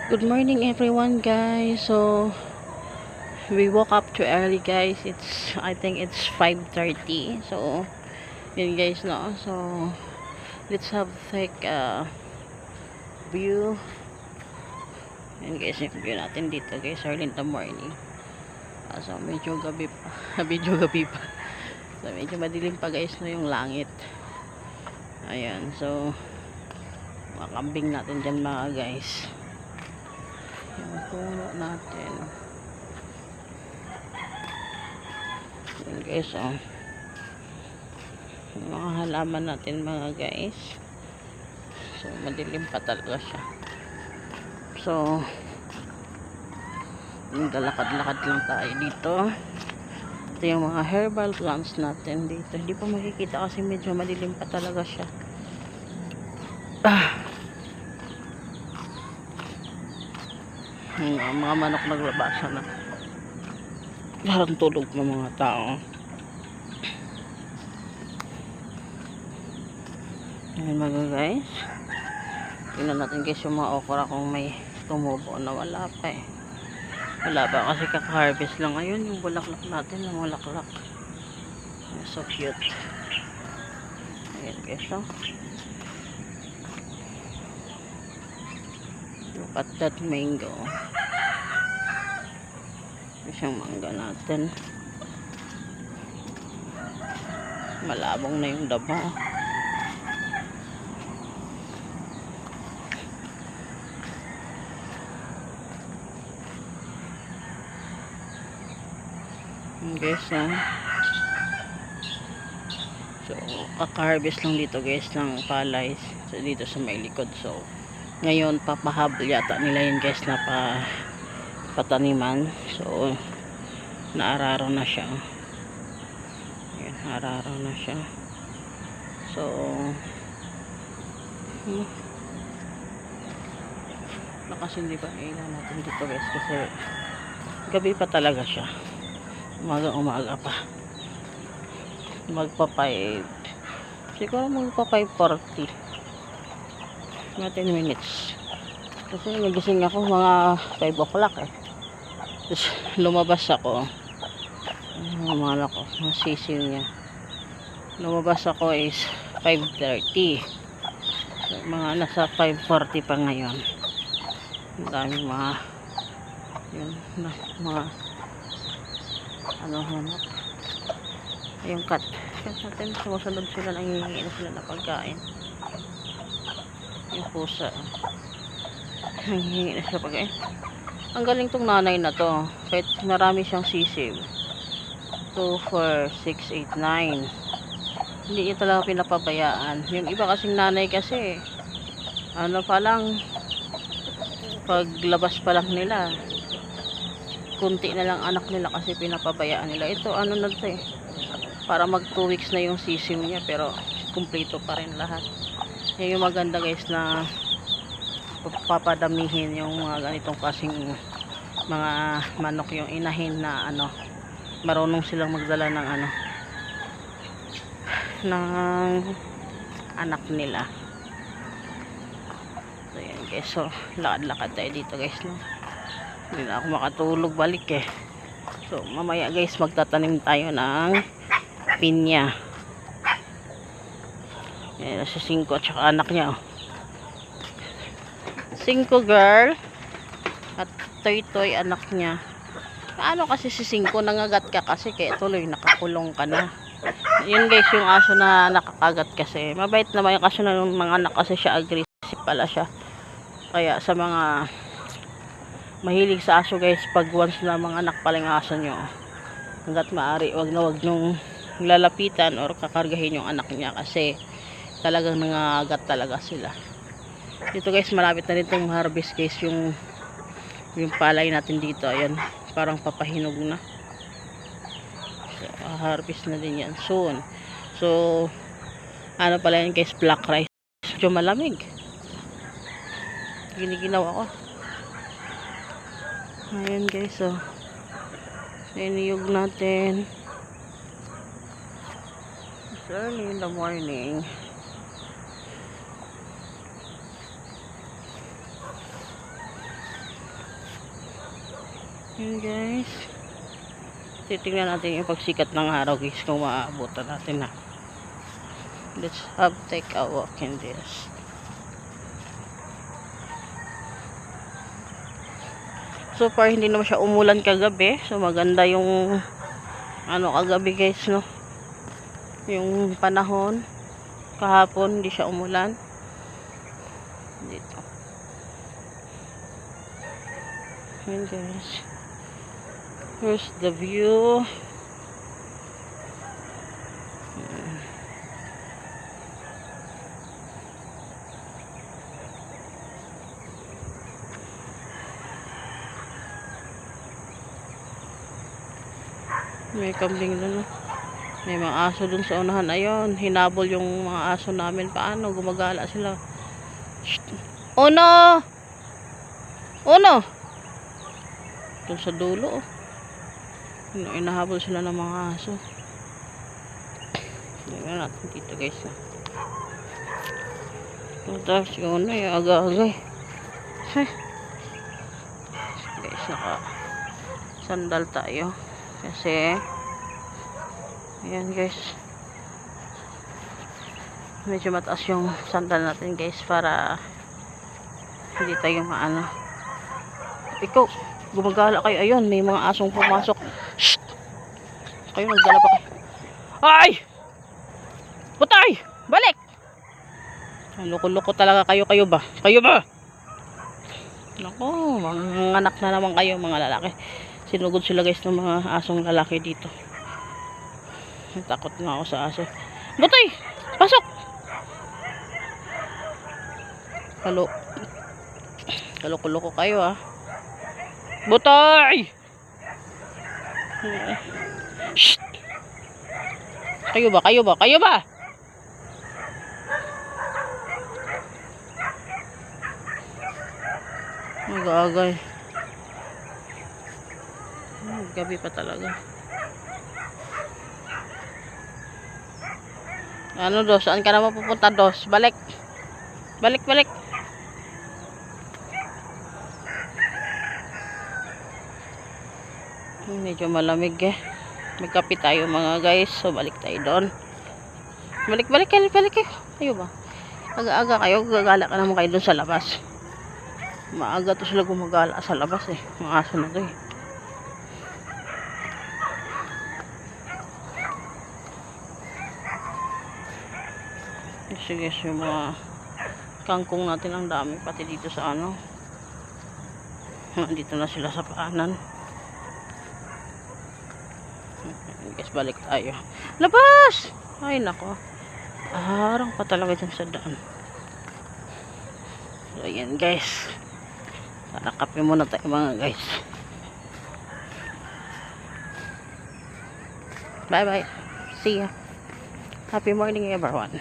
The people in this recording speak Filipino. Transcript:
Good morning everyone guys. So we woke up too early guys. I think it's 5:30. So yun guys no. So let's have like a view. Yan guys yung view natin dito guys early in the morning. So medyo gabi pa. medyo gabi pa. So medyo madilim pa guys no yung langit. Ayan. So mga kambing natin dyan mga guys. Yung puno natin. Yan guys mga halaman natin mga guys. So madilim pa talaga siya. So naglalakad-lakad lang tayo dito. Ito yung mga herbal plants natin dito. Hindi pa makikita kasi medyo madilim pa talaga siya. Mga manok naglabasan na. Parang tulog ng mga tao. Ayan mga guys. Tingnan natin guys yung mga okra kung may tumubo na. Wala pa eh. Wala pa kasi kaka-harvest lang. Ayun yung bulaklak natin. Yung bulaklak. So cute. Ayan guys Look at that mango. Isang mangga natin. Malabong na yung daba. Guys so kaka-harvest lang dito guys ng palay so, dito sa may likod. So ngayon papahabol yata nila yun guys na pataniman. So naararaw na siya. Ayan, naararaw na siya. So nakasindi pa ilaw natin dito guys kasi gabi pa talaga siya. Umaga pa. Siguro magpa 5:40 mga 10 minutes kasi nagising ako mga 5 o'clock eh. Tapos lumabas ako mga malak ko mga sisiw niya. Lumabas ako is 5:30 so, mga nasa 5:40 pa ngayon. Ang daming mga yun mga hanap yung cat natin sumusunod sila nangihingi na sila na pagkain. Yung pusa nangihingi na sila pagkain. Ang galing tong nanay na to kahit marami siyang sisiw 2, 4, 6, 8, 9 hindi niya talaga pinapabayaan. Yung iba kasing nanay kasi pa lang paglabas pa lang nila kunti na lang anak nila kasi pinapabayaan nila. Ito na to eh para mag 2 weeks na yung sisiw niya pero kumpleto pa rin lahat. Yan yung maganda guys na papadamihin yung mga ganitong kasing mga manok yung inahin na marunong silang magdala ng ng anak nila. So yan guys. So lakad-lakad tayo dito guys no. Hindi na ako makatulog balik eh. So mamaya guys magtatanim tayo ng pinya. Yan si 5 at saka anak niya 5 girl at Toy anak niya. Kasi si 5 nangagat ka kasi kaya tuloy nakakulong ka na. Yun guys yung aso na nakakagat kasi mabait naman yung aso na yung mga anak kasi siya aggressive pala siya. Kaya sa mga mahilig sa aso guys pag once na mga anak pala yung aso nyo hanggat maaari wag nung lalapitan or kakargahin yung anak niya kasi talagang nangagat talaga sila. Dito guys malapit na rin itong harvest guys yung palay natin dito. Ayan parang papahinog na. So harvest na din yan soon. So pala yan guys black rice. Medyo malamig. Giniginaw ako. Ayan guys niyog natin. It's early in the morning. Yun guys. Titingnan natin yung pagsikat ng araw guys kung maaabutan natin na. Let's take a walk in this. So far hindi naman siya umulan kagabi. So maganda yung kagabi guys, no. Yung panahon kahapon hindi siya umulan. Dito. Ayan guys. Here's the view. May kambing doon. May mga aso dun sa unahan. Ayun, hinabol yung mga aso namin. Paano? Gumagala sila. Shht. Uno! Uno! Dun sa dulo. Inahabol sila ng mga aso. Tingnan natin dito guys. Ito si Uno. Yung aga-aga. Guys, naka sandal tayo. Kasi ayan guys, medyo mataas yung sandal natin guys para hindi tayo maano. Ikaw, gumagala kayo. Ayun, may mga asong pumasok. Shh! Kayo nagdala pa kayo. Ay! Putay! Balik! Loko-loko talaga kayo. Kayo ba? Kayo ba? Naku, mga anak na naman kayo mga lalaki. Sinugod sila guys ng mga asong lalaki dito. Takot na ako sa aso. Butay! Pasok! Kaloko-loko kayo ah. Butay! Shh! Kayo ba? Kayo ba? Kayo ba? Mag-aagay. Gabi pa talaga. Ano dos? Saan ka naman pupunta dos? Balik. Balik, balik. Medyo malamig eh. Magkape tayo mga guys. So balik tayo doon. Balik, balik, balik eh. Ayo ba? Aga-aga kayo. Gagala ka naman kayo doon sa labas. Maaga to sila gumagala sa labas eh. Mga aso na to eh. Sige, yung mga kangkong natin ang dami pati dito sa dito na sila sa paanan. Guys, balik tayo. Labas! Ay nako, harang pa talaga dyan sa daan. So ayan guys, kape muna tayo mga guys. Bye bye, see ya. Happy morning everyone.